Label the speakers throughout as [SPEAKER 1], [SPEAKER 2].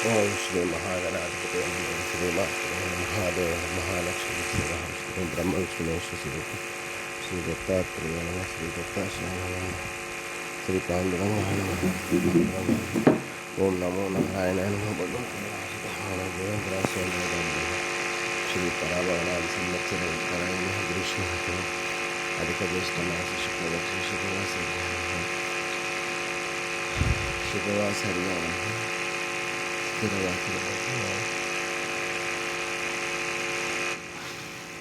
[SPEAKER 1] ओम श्री महागणाधिपते नमः। श्री महादेव महालक्ष्मी श्री ब्रह्म विष्णु महेश श्री दत्तात्रेय नमः। श्री दत्ताश्रय नमः। श्री पांडुरंगाय नमः। ओम नमो नारायणाय नमः। भगवते श्री परावरणादि संवत्सर उत्तरायण ग्रीष्म अधिकज्येष्ठमास शुक्लपक्षे शुभवासर्यां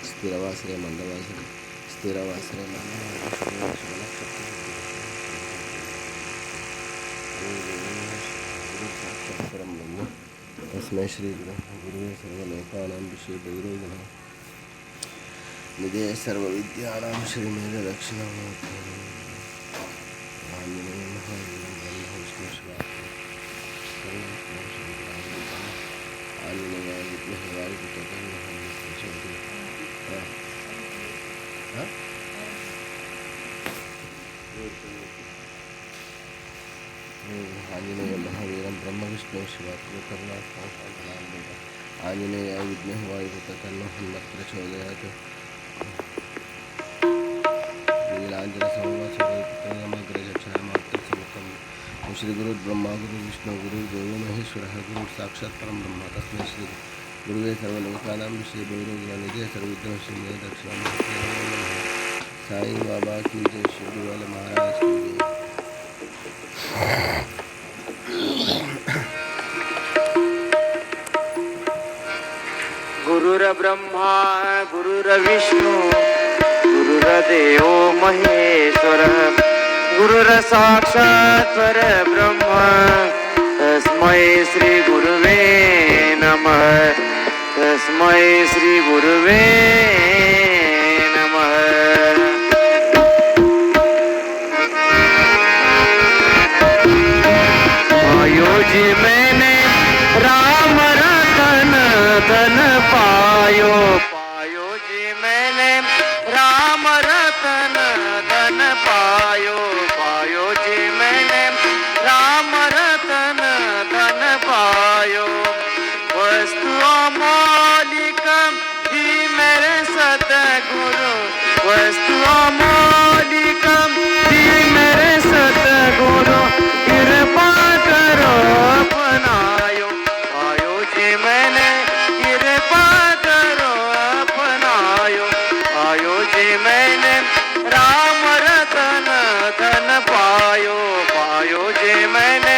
[SPEAKER 1] स्थिरवासरे मंदवासरे स्थिरवासरे मंदवासरे तस्मै श्री गुरुवे सर्वलोकानां विषयभैरव निधे सर्वविद्यानां श्रीमेधदक्षिणामूर्ते आञ्जनेय महावीरं ब्रह्म विष्णु आञ्जनेयाय विद्महे वायुपुत्रः आञ्जनेय महावीरं ब्रह्म विष्णु आञ्जनेयाय विद्महे वायुपुत्रः प्रचोदयात् श्री गुरु ब्रह्मा गुरु विष्णु गुरु देव महेश्वर गुरु साक्षात् परम ब्रह्म तस्मै श्री गुरुवे सर्वलोकानां विषय भैरवनिधे सर्वविद्या श्री दक्षिणामूर्ति साईं बाबा की जय। शिव वाले महाराज की जय।
[SPEAKER 2] गुरुर्ब्रह्मा गुरुर्विष्णु गुरुर्देवो महेश्वरः गुरुर्साक्षात् परब्रह्म तस्मै श्री गुरुवे नमः। तस्मै श्री गुरुवे नमः। पायोजी मैंने राम रतन धन पायो। पायोजी मैंने राम रतन धन पायो। पायोजी मैंने राम रतन धन पायो। वस्तु अमौलिक दी मेरे सतगुरु। वस्तु अमौलिक दी मेरे सतगुरु। कृपा करो अपनायो। पायोजी मैंने कृपा करो अपनायो। पायोजी मैंने राम रतन धन पायो। पायोजी मैंने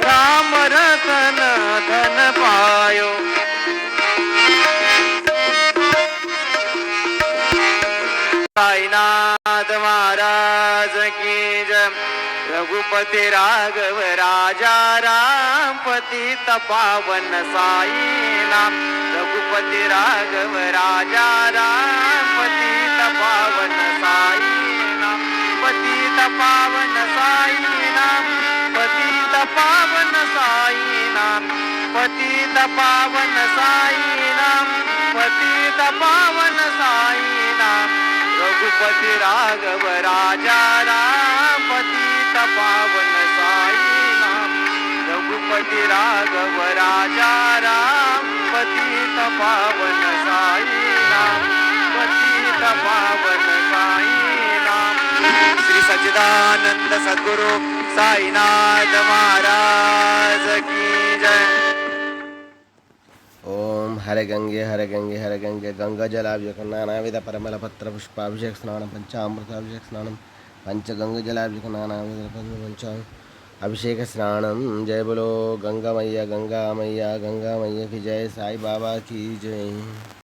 [SPEAKER 2] राम रतन धन पायो। साईनाथ महाराज की जय। रघुपति राघव राजा राम पतित पावन साई नाम। रघुपति राघव राजा राम पतित पावन साई नाम। पतित पावन साई नाम। पतित पावन साई नाम। पतित पावन साई नाम। पतित पावन साई नाम। रघुपति राघव राजा राम पतित पावन साई नाम। रघुपति राघव राजा राम पतित पावन साई नाम। पतित पावन साई नाम। श्री सच्चिदानंद सद्गुरु साईनाथ महाराज की जय।
[SPEAKER 1] ओम हरे गंगे हरे गंगे हरे गंगे गंगा जलाभिषेक नानाविध परिमल पत्र पुष्पाभिषेक स्नानं पंचामृताभिषेक स्नानं पंचगंगा जलाभिषेक नानाविध पंच अभिषेक स्नानं। जय बोलो गंगा मैया की जय। साई बाबा की जय।